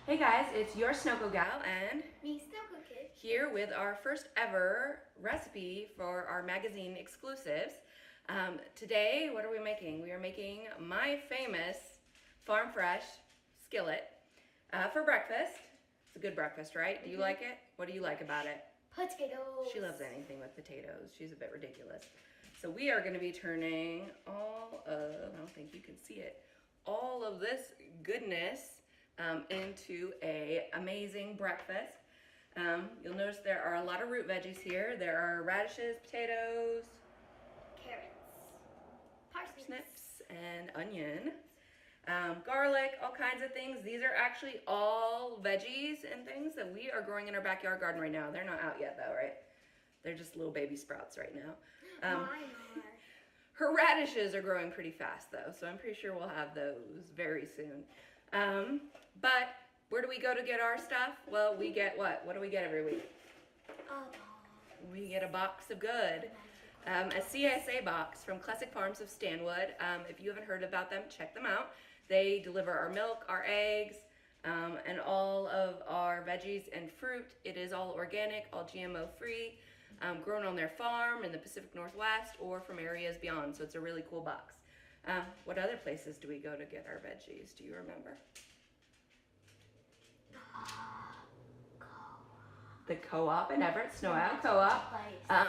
Hey guys, it's your SnoCo gal and Me, SnoCo Kid. here with our first ever recipe for our magazine exclusives. Today, what are we making? We are making my famous farm fresh skillet for breakfast. It's a good breakfast, right? Do you like it? What do you like about it? Potatoes. She loves anything with potatoes. She's a bit ridiculous. So we are going to be turning all of, I don't think you can see it, all of this goodness into a amazing breakfast. You'll notice there are a lot of root veggies here. There are radishes, potatoes, Carrots. parsnips, and onion. Garlic, all kinds of things. These are actually all veggies and things that we are growing in our backyard garden right now. They're not out yet though, right? They're just little baby sprouts right now. Mine are. Her radishes are growing pretty fast though, so I'm pretty sure we'll have those very soon. But where do we go to get our stuff? Well, we get what? What do we get every week? We get a box of good. A CSA box from Classic Farms of Stanwood. If you haven't heard about them, check them out. They deliver our milk, our eggs, and all of our veggies and fruit. It is all organic, all GMO free, grown on their farm in the Pacific Northwest or from areas beyond. So it's a really cool box. What other places do we go to get our veggies? Do you remember? The co-op in Everett, SnoCo co-op.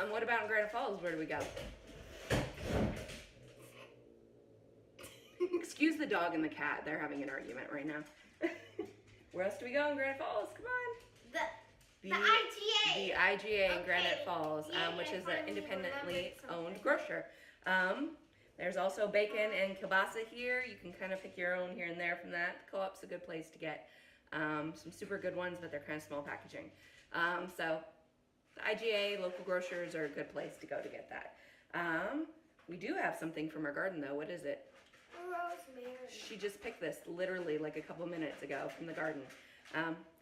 What about in Granite Falls? Where do we go? Excuse the dog and the cat. They're having an argument right now. Where else do we go in Granite Falls? Come on. The IGA. The IGA in Granite Okay. Falls, Yeah, which is I an finally independently remembered owned something. grocer. There's also bacon and kielbasa here. You can kind of pick your own here and there from that. The co-op's a good place to get some super good ones, but they're kind of small packaging. So the IGA, local grocers are a good place to go to get that. We do have something from our garden though. What is it? Rosemary. She just picked this literally like a couple minutes ago from the garden.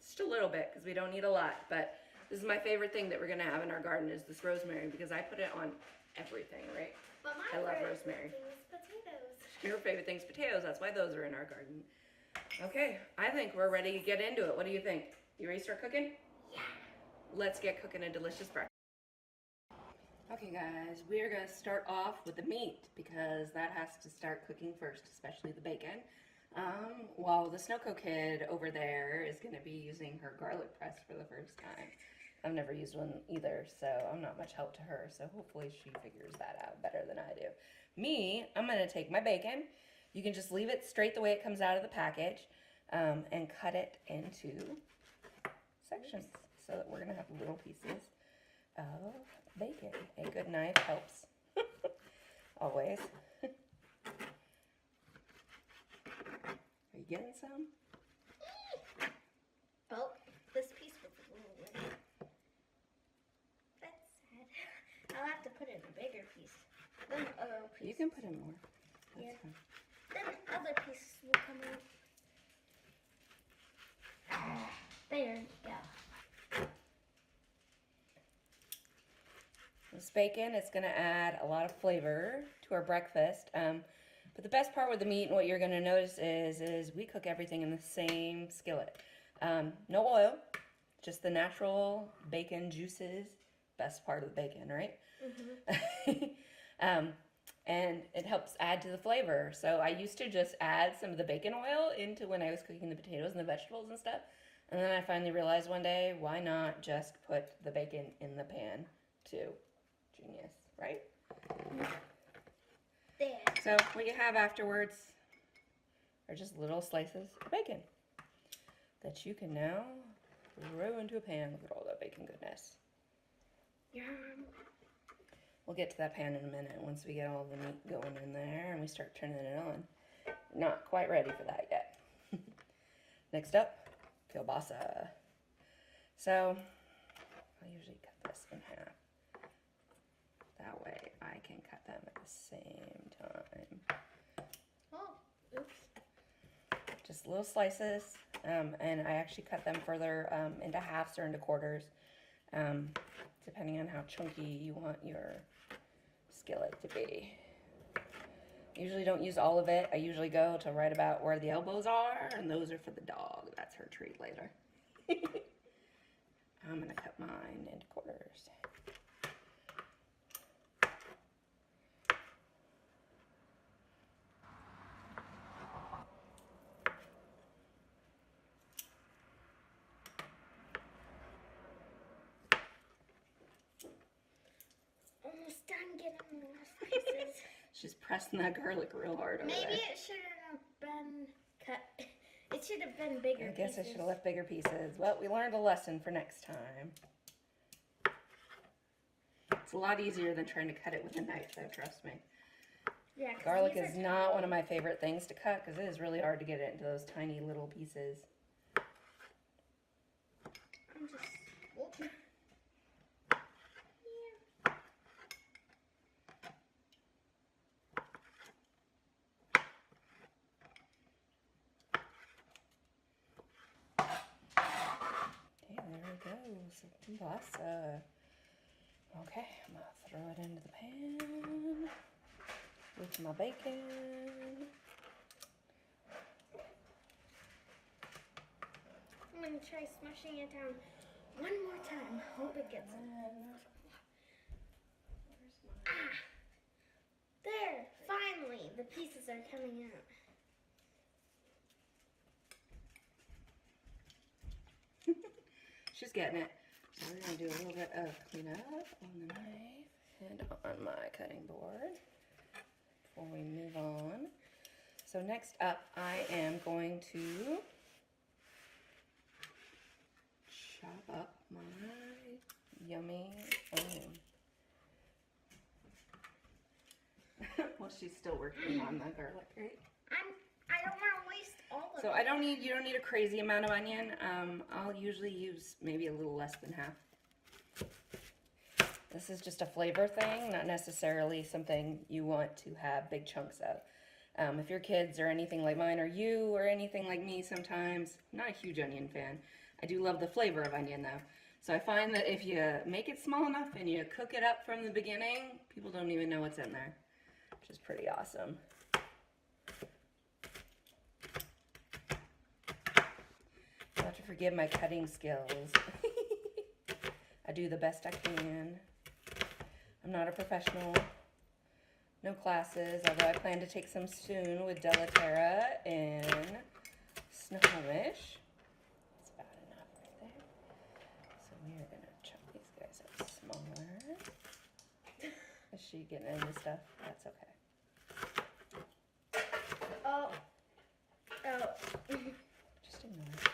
Just a little bit because we don't need a lot, but this is my favorite thing that we're gonna have in our garden is this rosemary because I put it on everything, right? But my I love favorite rosemary. thing is potatoes. Your favorite thing's potatoes, that's why those are in our garden. Okay, I think we're ready to get into it. What do you think? You ready to start cooking? Yeah. Let's get cooking a delicious breakfast. Okay guys, we are gonna start off with the meat because that has to start cooking first, especially the bacon. While the SnoCo kid over there is gonna be using her garlic press for the first time. I've never used one either, so I'm not much help to her, so hopefully she figures that out better than I do. Me, I'm gonna take my bacon. You can just leave it straight the way it comes out of the package, and cut it into sections so that we're gonna have little pieces of bacon. A good knife helps. Always. Are you getting some? Oh, this piece was a little wet. That's sad. I'll have to put in a bigger piece. Then other piece. You can put in more. That's Yeah. fine. Then other pieces will come out. There you go. This bacon is going to add a lot of flavor to our breakfast. But the best part with the meat and what you're going to notice is we cook everything in the same skillet. No oil, just the natural bacon juices. Best part of the bacon, right? Mm-hmm. And it helps add to the flavor. So I used to just add some of the bacon oil into when I was cooking the potatoes and the vegetables and stuff. And then I finally realized one day, why not just put the bacon in the pan too? Genius, right? There. So what you have afterwards are just little slices of bacon that you can now throw into a pan. Look at all that bacon goodness. Yum. We'll get to that pan in a minute once we get all the meat going in there and we start turning it on. Not quite ready for that yet. Next up, kielbasa. So I usually cut this in half. That way I can cut them at the same time. Oh, oops. Just little slices, and I actually cut them further into halves or into quarters, depending on how chunky you want your skillet to be. Usually don't use all of it. I usually go to right about where the elbows are, and those are for the dog. That's her treat later. I'm gonna cut mine into quarters. Almost done getting those pieces. She's pressing that garlic real hard over Maybe there. it shouldn't have been cut. It should have been bigger I guess pieces. I should have left bigger pieces. Well, we learned a lesson for next time. It's a lot easier than trying to cut it with a knife, though, trust me. Yeah, 'cause Garlic these is are not tiny. one of my favorite things to cut because it is really hard to get it into those tiny little pieces. I'm just. Whoop. Yeah. Okay, there it goes. Kielbasa. Okay, I'm gonna throw it into the pan with my bacon. I'm gonna try smushing it down one more time. Hope it gets. Ah! There! Finally! The pieces are coming out. She's getting it. So we're gonna do a little bit of cleanup on the knife and on my cutting board before we move on. So next up, I am going to chop up my yummy onion. Well, she's still working on the garlic, right? I don't want to waste all of So it. you don't need a crazy amount of onion. I'll usually use maybe a little less than half. This is just a flavor thing, not necessarily something you want to have big chunks of. If your kids are anything like mine or you or anything like me sometimes, I'm not a huge onion fan. I do love the flavor of onion though. So I find that if you make it small enough and you cook it up from the beginning, people don't even know what's in there, which is pretty awesome. You have to forgive my cutting skills. I do the best I can. I'm not a professional. No classes, although I plan to take some soon with Delaterra and Snowish. That's about enough right there. So we are going to chop these guys up smaller. Is she getting into stuff? That's okay. Oh. Just ignore it.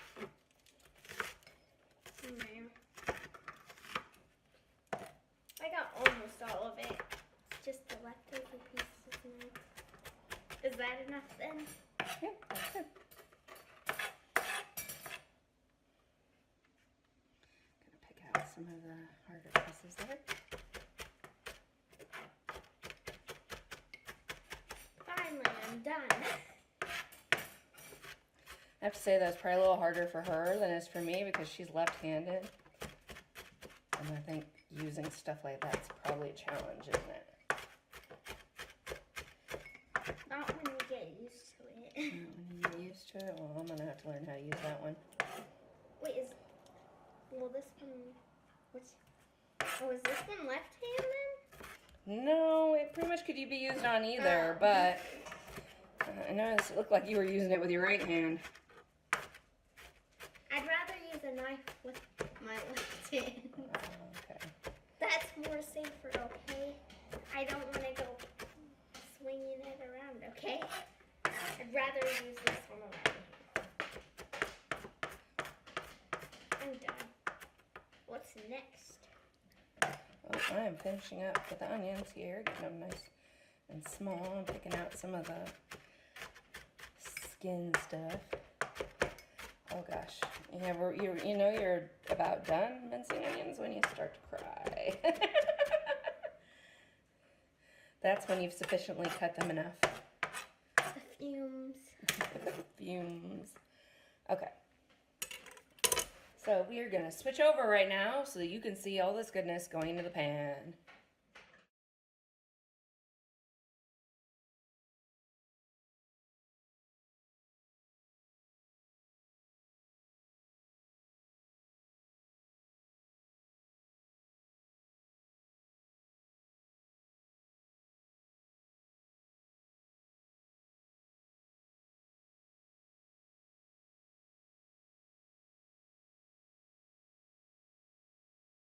I got almost all of it. It's just the leftover pieces now. Is that enough then? Yeah, that's good. Gonna pick out some of the harder pieces there. Finally, I'm done. I have to say that's probably a little harder for her than it is for me because she's left-handed. And I think using stuff like that's probably a challenge, isn't it? Not when you get used to it. When you get used to it, well, I'm gonna have to learn how to use that one. Wait, well, this one, is this one left-handed? No, it pretty much could be used on either, but I noticed it looked like you were using it with your right hand. I'd rather use a knife with my left hand. Okay. That's more safer, okay? I don't want to go swinging it around, okay? I'd rather use this one already. I'm done. What's next? Well, I am finishing up with the onions here, getting them nice and small, and picking out some of the skin stuff. Oh gosh, yeah, you're about done mincing onions when you start to cry. That's when you've sufficiently cut them enough. The fumes. The fumes. Okay. So we are gonna switch over right now so that you can see all this goodness going into the pan.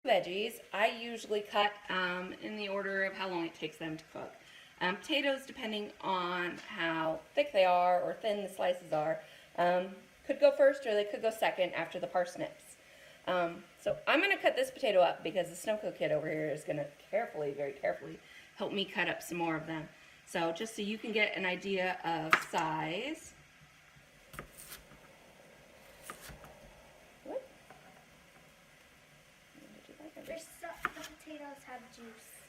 Veggies, I usually cut in the order of how long it takes them to cook. Potatoes, depending on how thick they are or thin the slices are, could go first or they could go second after the parsnips. So I'm going to cut this potato up because the SnoCo kid over here is going to very carefully help me cut up some more of them. So just so you can get an idea of size. What? The potatoes have juice.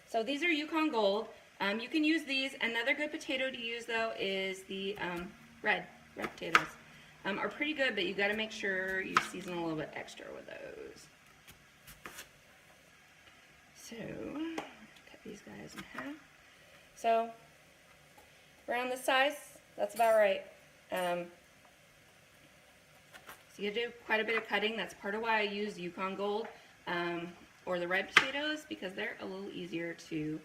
So these are Yukon Gold. You can use these. Another good potato to use though is the red potatoes. Are pretty good, but you got to make sure you season a little bit extra with those. So cut these guys in half. So around this size, that's about right. So you do quite a bit of cutting. That's part of why I use Yukon Gold or the red potatoes, because they're a little easier to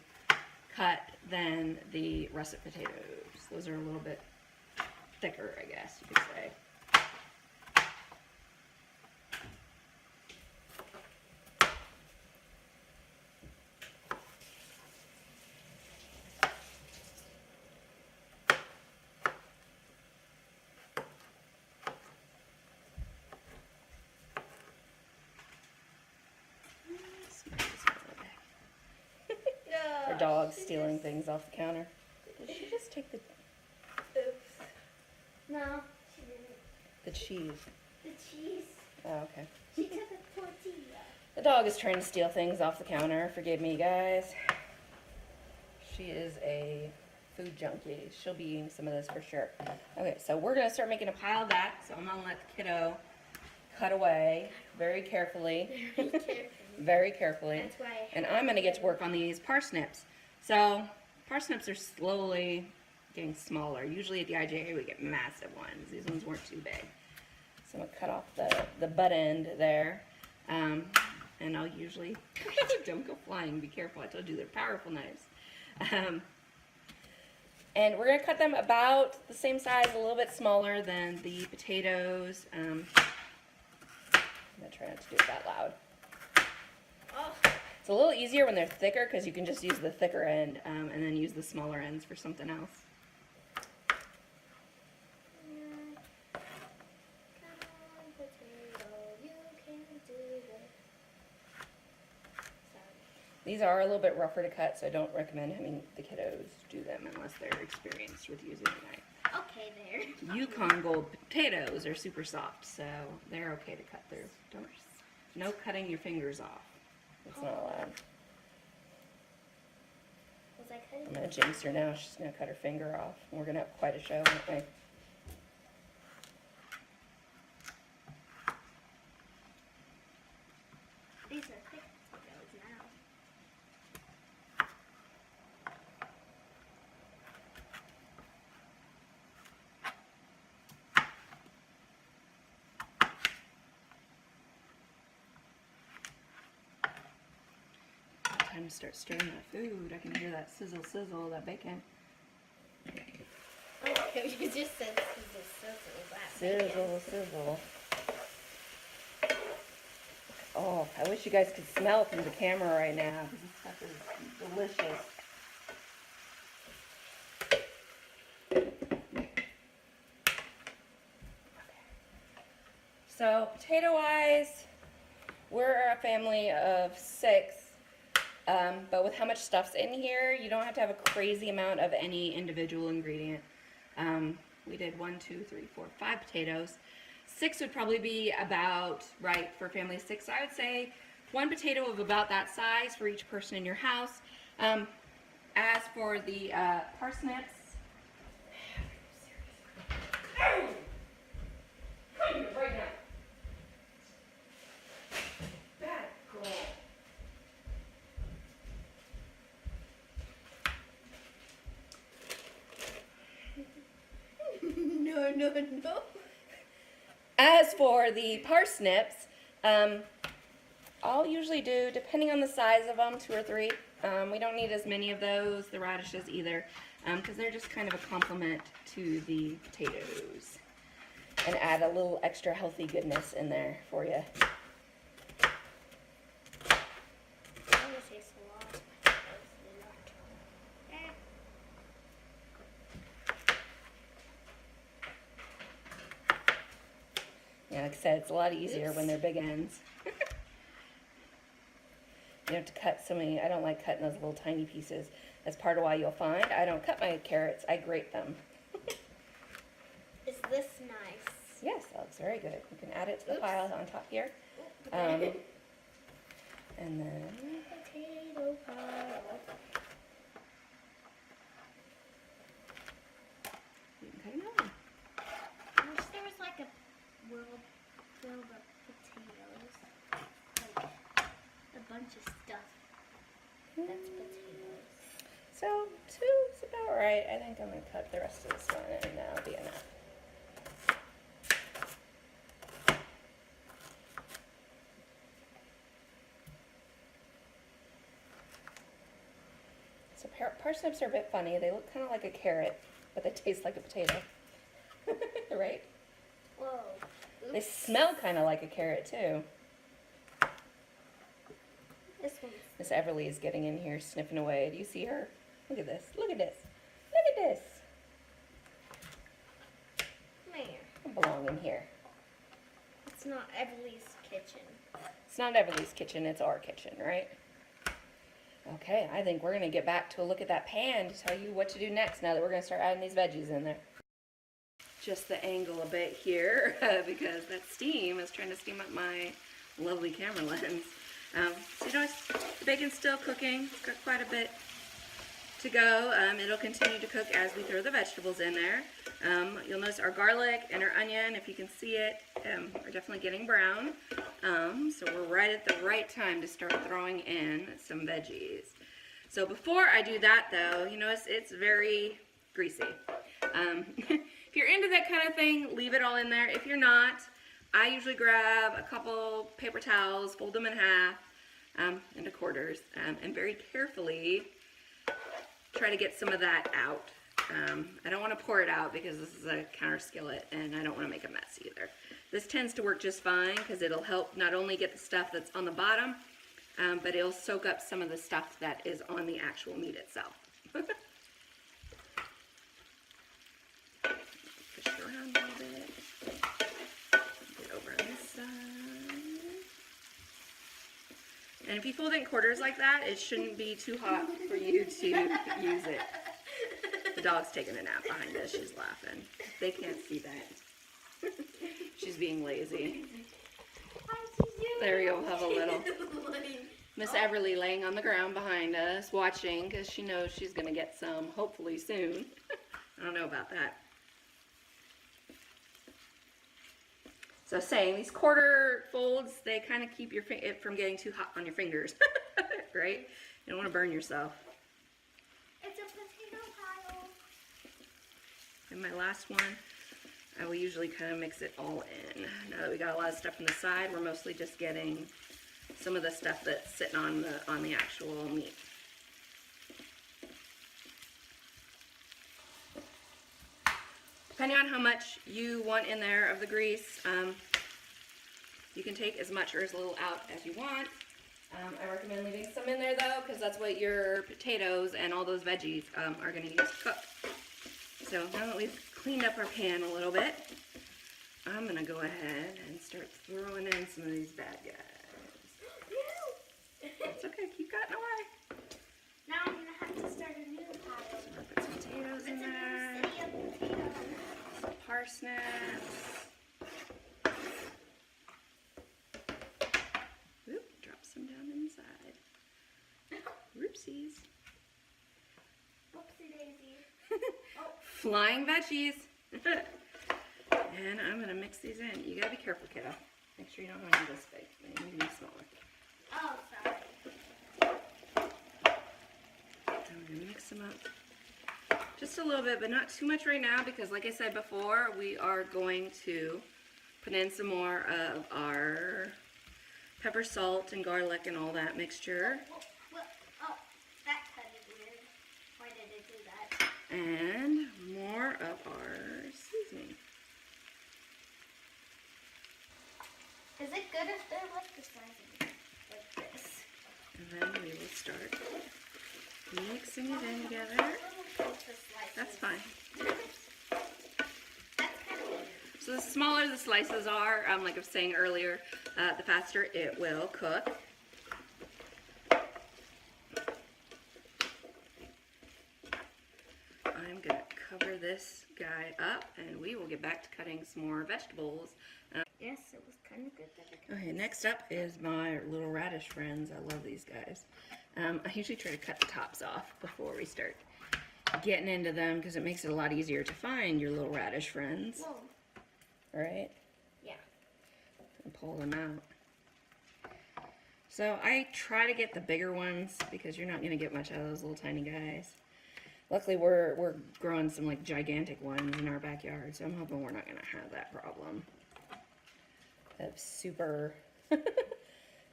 cut than the russet potatoes. Those are a little bit thicker, I guess you could say. Our dog's stealing things off the counter. Did she just take the... Oops. No, she didn't. The cheese? The cheese. Oh, okay. She took a tortilla. The dog is trying to steal things off the counter. Forgive me, guys. She is a food junkie. She'll be eating some of this for sure. Okay, so we're going to start making a pile of that. So I'm going to let the kiddo cut away very carefully. Very carefully. Very carefully. That's why. And I'm going to get to work on these parsnips. So parsnips are slowly getting smaller. Usually at the IJA we get massive ones. These ones weren't too big. So I'm going to cut off the butt end there. And I'll usually, don't go flying, be careful. I told you they're powerful knives. And we're going to cut them about the same size, a little bit smaller than the potatoes. I'm going to try not to do it that loud. Oh. It's a little easier when they're thicker because you can just use the thicker end and then use the smaller ends for something else. Come on, potato, you can do it. Sorry. These are a little bit rougher to cut, so I don't recommend having the kiddos do them unless they're experienced with using a knife. Okay, there. Yukon Gold potatoes are super soft, so they're okay to cut through. No cutting your fingers off. It's not allowed. Was I cutting? I'm going to jinx her now. She's going to cut her finger off. We're going to have quite a show, aren't we? These are thick potatoes now. Time to start stirring that food. I can hear that sizzle, sizzle, that bacon. Oh, you just said sizzle, sizzle. That Sizzle, sizzle. Oh, I wish you guys could smell through the camera right now because this stuff is delicious. So, potato-wise, we're a family of 6. But with how much stuff's in here, you don't have to have a crazy amount of any individual ingredient. We did 1, 2, 3, 4, 5 potatoes. 6 would probably be about right for a family of 6. So I would say 1 potato of about that size for each person in your house. As for the parsnips, right now. Bad girl. No. As for the parsnips, I'll usually do, depending on the size of them, 2 or 3. We don't need as many of those, the radishes either, because they're just kind of a complement to the potatoes. And add a little extra healthy goodness in there for you. taste a lot. Eh. Yeah, like I said, it's a lot easier when they're big ends. You have to cut so many. I don't like cutting those little tiny pieces. That's part of why you'll find I don't cut my carrots. I grate them. Is this nice? Yes, that looks very good. You can add it to the Oops. pile on top here. And then Potato pile. you can cut another one. I wish there was like a world filled of potatoes. Like a bunch of stuff that's potatoes. So 2's about right. I think I'm going to cut the rest of this one and that'll be enough. So parsnips are a bit funny. They look kind of like a carrot, but they taste like a potato. Right? Whoa. Oops. They smell kind of like a carrot too. This one's Miss Everly is getting in here sniffing away. Do you see her? Look at this. Look at this. Look at this. man. I belong in here. It's not Everly's kitchen. It's not Everly's kitchen, it's our kitchen, right? Okay, I think we're going to get back to a look at that pan to tell you what to do next now that we're going to start adding these veggies in there. Just the angle a bit here because that steam is trying to steam up my lovely camera lens. So you notice the bacon's still cooking. It's got quite a bit to go. It'll continue to cook as we throw the vegetables in there. You'll notice our garlic and our onion, if you can see it, are definitely getting brown. So we're right at the right time to start throwing in some veggies. So before I do that though, you notice it's very greasy. If you're into that kind of thing, leave it all in there. If you're not, I usually grab a couple paper towels, fold them in half into quarters, and very carefully try to get some of that out. I don't want to pour it out because this is a counter skillet and I don't want to make a mess either. This tends to work just fine because it'll help not only get the stuff that's on the bottom, but it'll soak up some of the stuff that is on the actual meat itself. Push it around a little bit. Get over on this side. And if you fold it in quarters like that, it shouldn't be too hot for you to use it. The dog's taking a nap behind us. She's laughing. They can't see that. She's being lazy. There you go. Have a little. Miss Everly laying on the ground behind us, watching because she knows she's going to get some, hopefully soon. I don't know about that. So saying, these quarter folds, they kind of keep it from getting too hot on your fingers, right? You don't want to burn yourself. It's a potato pile. And my last one, I will usually kind of mix it all in. Now that we got a lot of stuff on the side, we're mostly just getting some of the stuff that's sitting on the actual meat. Depending on how much you want in there of the grease, you can take as much or as little out as you want. I recommend leaving some in there though, because that's what your potatoes and all those veggies are going to use to cook. So now that we've cleaned up our pan a little bit, I'm going to go ahead and start throwing in some of these bad guys. It's okay, keep cutting away. Now I'm going to have to start a new pile. So I'll put some potatoes in there, It's a new city of potatoes. some parsnips. Oop, drop some down inside. Whoopsies. Whoopsie daisy. Flying veggies. And I'm going to mix these in. You got to be careful, kiddo. Make sure you don't have any this big. They need to be smaller. Oh, sorry. I'm going to mix them up just a little bit, but not too much right now because like I said before, we are going to put in some more of our pepper, salt, and garlic and all that mixture. Oh, that cut is weird. Why did it do that? And more of our seasoning. Is it good if they're like the size of like this? And then we will start mixing it in together. That's fine. So the smaller the slices are, like I was saying earlier, the faster it will cook. I'm going to cover this guy up and we will get back to cutting some more vegetables. Yes, it was kind of good. Okay, next up is my little radish friends. I love these guys. I usually try to cut the tops off before we start getting into them because it makes it a lot easier to find your little radish friends. Whoa. Right? Yeah. And pull them out. So I try to get the bigger ones because you're not going to get much out of those little tiny guys. Luckily, we're growing some like gigantic ones in our backyard, so I'm hoping we're not going to have that problem of super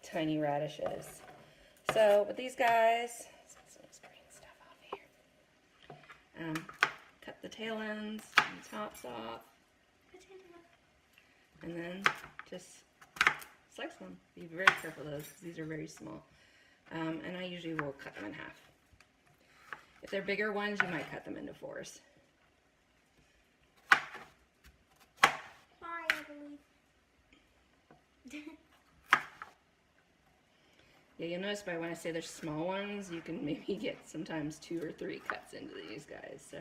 tiny radishes. So with these guys, some of this green stuff off here. Cut the tail ends and the tops off, and then just slice them. Be very careful of those because these are very small. And I usually will cut them in half. If they're bigger ones, you might cut them into fours. Bye, I believe. Yeah, you'll notice by when I say they're small ones, you can maybe get sometimes 2 or 3 cuts into these guys. So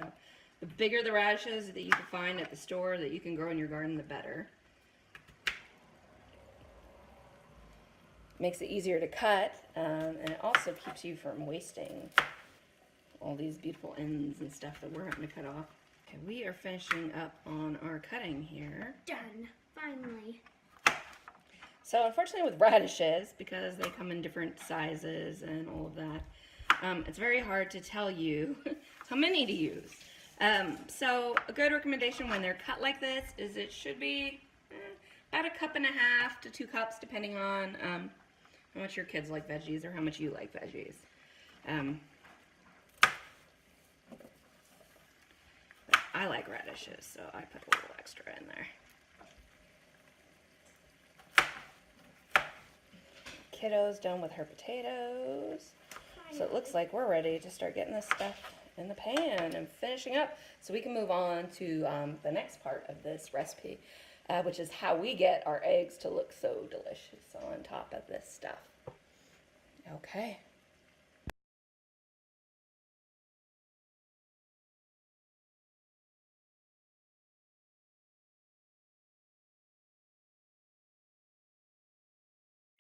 the bigger the radishes that you can find at the store that you can grow in your garden, the better. Makes it easier to cut, and it also keeps you from wasting all these beautiful ends and stuff that we're having to cut off. Okay, we are finishing up on our cutting here. Done. Finally. So unfortunately with radishes, because they come in different sizes and all of that, it's very hard to tell you how many to use. So a good recommendation when they're cut like this is it should be about 1.5 cups to 2 cups, depending on how much your kids like veggies or how much you like veggies. But I like radishes, so I put a little extra in there. Kiddo's done with her potatoes. So it looks like we're ready to start getting this stuff in the pan and finishing up so we can move on to the next part of this recipe, which is how we get our eggs to look so delicious on top of this stuff. Okay.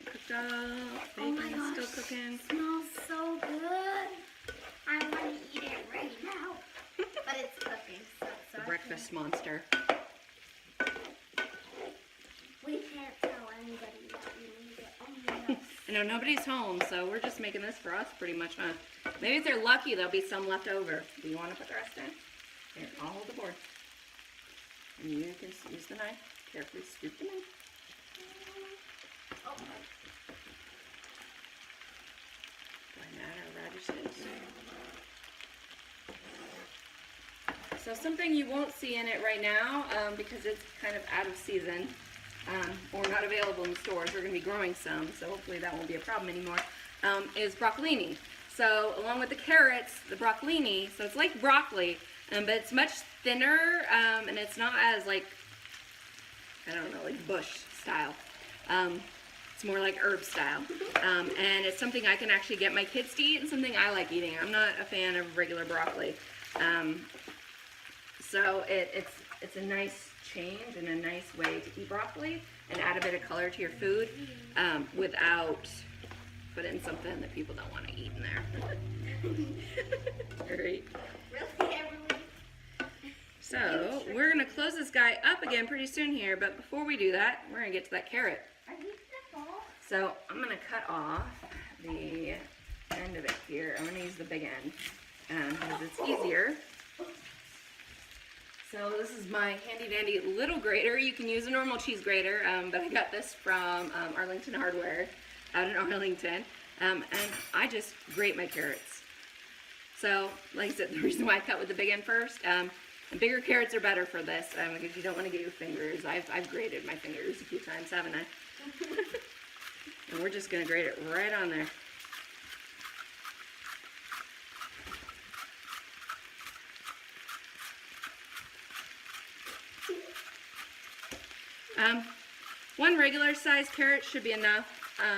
Cooked up, bacon's still cooking. Smells so good. I want to eat it right now. But it's cooking, so The breakfast monster. we can't tell anybody that we made it. Only us. I know nobody's home, so we're just making this for us pretty much, huh? Maybe if they're lucky, there'll be some left over. Do you want to put the rest in? Here, I'll hold the board. And you can use the knife. Carefully scoop them in. Oh. Going at our radishes. So something you won't see in it right now, because it's kind of out of season, or not available in the stores. We're going to be growing some, so hopefully that won't be a problem anymore, is broccolini. So along with the carrots, the broccolini, so it's like broccoli, but it's much thinner, and it's not as like, I don't know, like bush style. It's more like herb style, and it's something I can actually get my kids to eat and something I like eating. I'm not a fan of regular broccoli. So it's a nice change and a nice way to eat broccoli and add a bit of color to your food without putting something that people don't want to eat in there. All right. Really, everyone? So we're going to close this guy up again pretty soon here, but before we do that, we're going to get to that carrot. Are you gonna fall? So I'm going to cut off the end of it here. I'm going to use the big end because it's easier. So this is my handy dandy little grater. You can use a normal cheese grater, but I got this from Arlington Hardware out in Arlington. And I just grate my carrots. So like I said, the reason why I cut with the big end first, and bigger carrots are better for this because you don't want to get your fingers. I've grated my fingers a few times, haven't I? And we're just going to grate it right on there. One regular size carrot should be enough.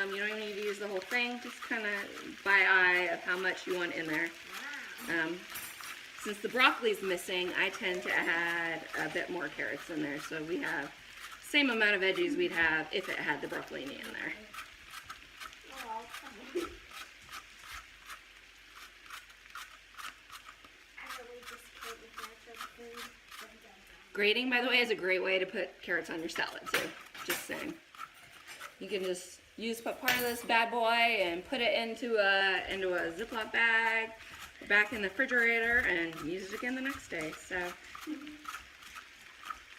You don't even need to use the whole thing, just kind of by eye of how much you want in there. Since the broccoli's missing, I tend to add a bit more carrots in there, so we have the same amount of veggies we'd have if it had the broccolini in there. Grating, by the way, is a great way to put carrots on your salad too. Just saying. You can just use part of this bad boy and put it into a Ziploc bag back in the refrigerator and use it again the next day. So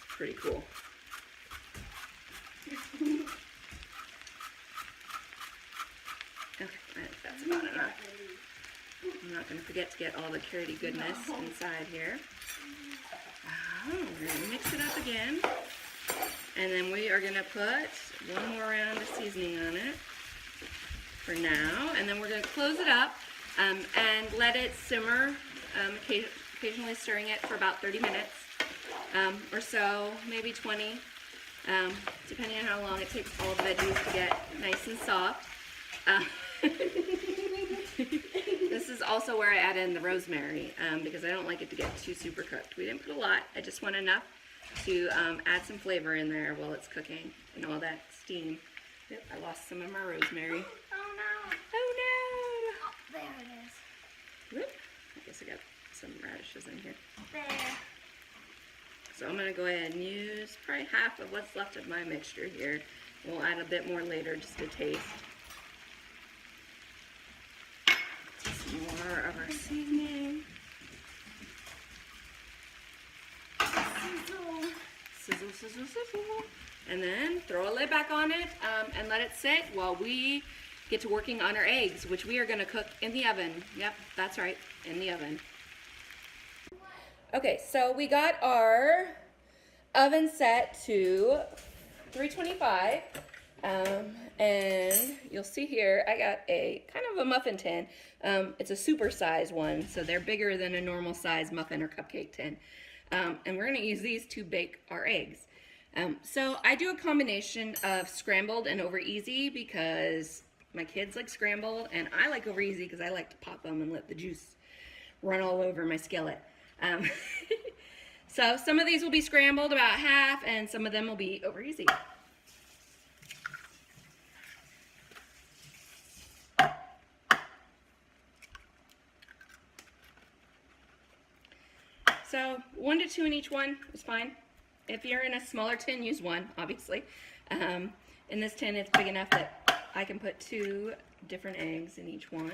pretty cool. Okay, that's about enough. I'm not going to forget to get all the carroty goodness inside here. We're going to mix it up again. And then we are going to put one more round of seasoning on it for now. And then we're going to close it up and let it simmer, occasionally stirring it for about 30 minutes or so, maybe 20, depending on how long it takes all the veggies to get nice and soft. This is also where I add in the rosemary because I don't like it to get too super cooked. We didn't put a lot. I just want enough to add some flavor in there while it's cooking and all that steam. Yep, I lost some of my rosemary. Oh no! Oh no! Oh, there it is. Whoop. I guess I got some radishes in here. There. So I'm going to go ahead and use probably half of what's left of my mixture here. We'll add a bit more later just to taste. Some more of our seasoning. Sizzle. Sizzle, sizzle, sizzle. And then throw a lid back on it and let it sit while we get to working on our eggs, which we are going to cook in the oven. Yep, that's right, in the oven. Okay, so we got our oven set to 325. And you'll see here, I got a kind of a muffin tin. It's a super size one, so they're bigger than a normal size muffin or cupcake tin. And we're gonna use these to bake our eggs. So I do a combination of scrambled and over easy because my kids like scrambled, and I like over easy because I like to pop them and let the juice run all over my skillet. So some of these will be scrambled, about half, and some of them will be over easy. So 1 to 2 in each one is fine. If you're in a smaller tin, use one, obviously. In this tin, it's big enough that I can put 2 different eggs in each one.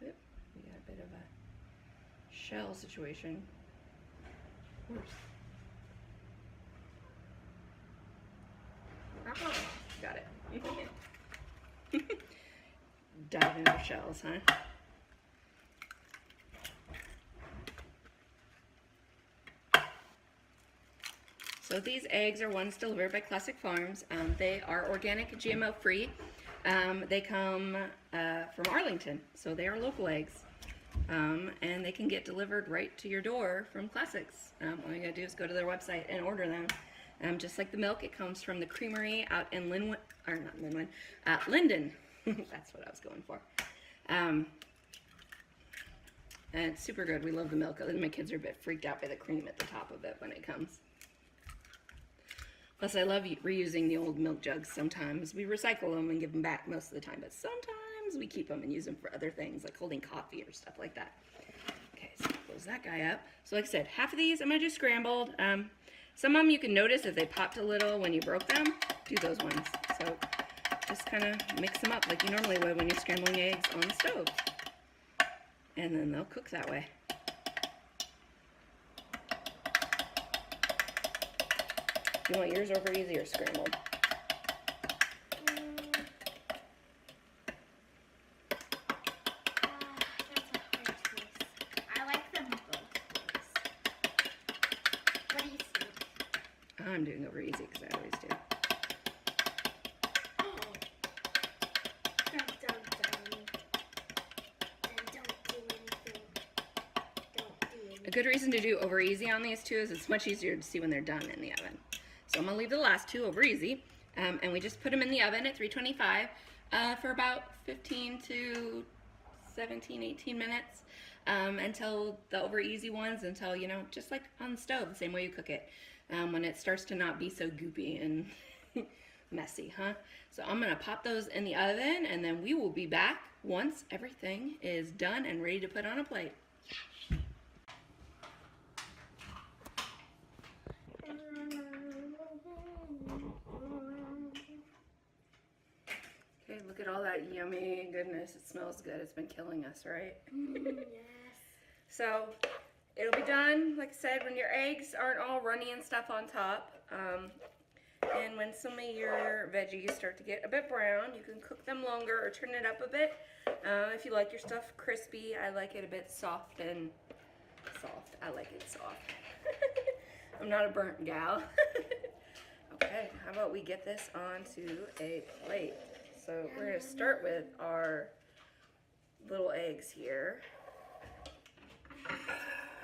Oop, we got a bit of a shell situation. Of course. Got it. Dive into shells, huh? So these eggs are ones delivered by Classic Farms. They are organic, GMO free. They come from Arlington, so they are local eggs. And they can get delivered right to your door from Classics. All you gotta do is go to their website and order them. Just like the milk, it comes from the creamery out in Linden. That's what I was going for. And it's super good. We love the milk. My kids are a bit freaked out by the cream at the top of it when it comes. Plus, I love reusing the old milk jugs sometimes. We recycle them and give them back most of the time, but sometimes we keep them and use them for other things, like holding coffee or stuff like that. Okay, so close that guy up. So like I said, half of these I'm going to do scrambled. Some of them you can notice if they popped a little when you broke them, do those ones. So just kind of mix them up like you normally would when you're scrambling eggs on the stove. And then they'll cook that way. Do you want yours over easy or scrambled? That's a hard choice. I like them both ways. What do you think? I'm doing over easy because I always do. Dun, dun, dun. good reason to do over easy on these two is it's much easier to see when they're done in the oven. So I'm gonna leave the last two over easy, and we just put them in the oven at 325 for about 15 to 17, 18 minutes until the over easy ones, until, you know, just like on the stove, the same way you cook it, when it starts to not be so goopy and messy, huh? So I'm gonna pop those in the oven, and then we will be back once everything is done and ready to put on a plate. Okay, look at all that yummy goodness. It smells good. It's been killing us, right? Yes. So it'll be done, like I said, when your eggs aren't all runny and stuff on top. And when some of your veggies start to get a bit brown, you can cook them longer or turn it up a bit. If you like your stuff crispy, I like it a bit soft and soft. I like it soft. I'm not a burnt gal. Okay, how about we get this onto a plate? So we're going to start with our little eggs here.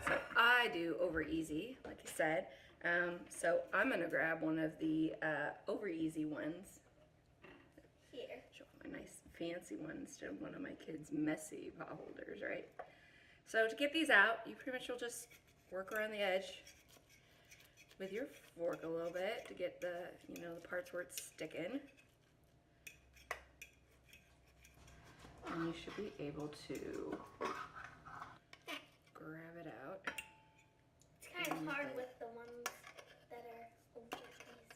So I do over easy, like I said. So I'm going to grab one of the over easy ones. Here. Show my nice fancy one instead of one of my kids' messy pot holders, right? So to get these out, you pretty much will just work around the edge with your fork a little bit to get the, you know, the parts where it's sticking. And you should be able to grab it out. It's kind of hard with the ones that are over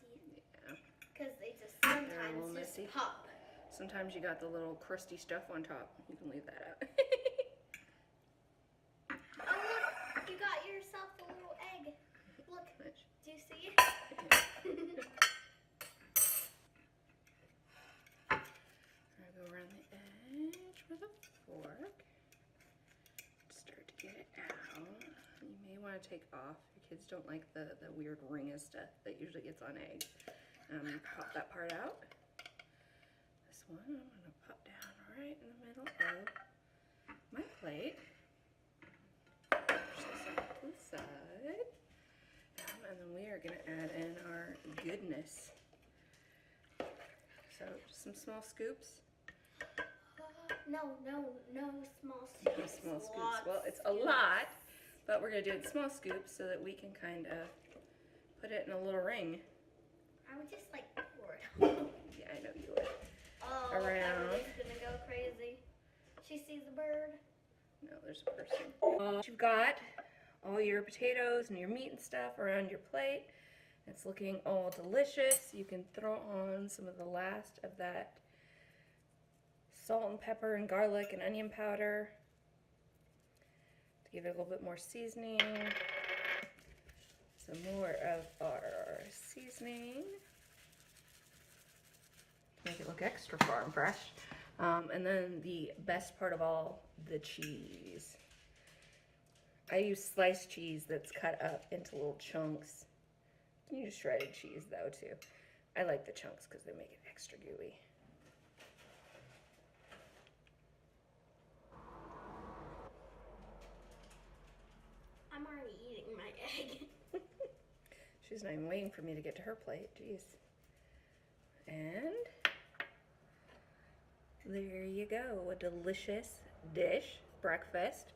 easy. Yeah. Because they just They're a little sometimes messy. just pop. Sometimes you got the little crusty stuff on top. You can leave that out. Oh look, you got yourself a little egg. Look, Which, do you see it? I go around the edge with a fork. Start to get it out. You may want to take off. Your kids don't like the weird ring of stuff that usually gets on eggs. Pop that part out. This one I'm going to pop down right in the middle of my plate. Push this off to the side. And then we are going to add in our goodness. So just some small scoops. No small No scoops. small scoops. Lots Well, it's a scoops. lot, but we're going to do it in small scoops so that we can kind of put it in a little ring. I would just like pour it. Yeah, I know you would. Oh, Around. Emily's gonna go crazy. She sees a bird. No, there's a person. You've got all your potatoes and your meat and stuff around your plate. It's looking all delicious. You can throw on some of the last of that salt and pepper and garlic and onion powder to give it a little bit more seasoning. Some more of our seasoning. Make it look extra farm fresh. And then the best part of all, the cheese. I use sliced cheese that's cut up into little chunks. You can use shredded cheese though too. I like the chunks because they make it extra gooey. I'm already eating my egg. She's not even waiting for me to get to her plate. Jeez. And there you go, a delicious dish, breakfast.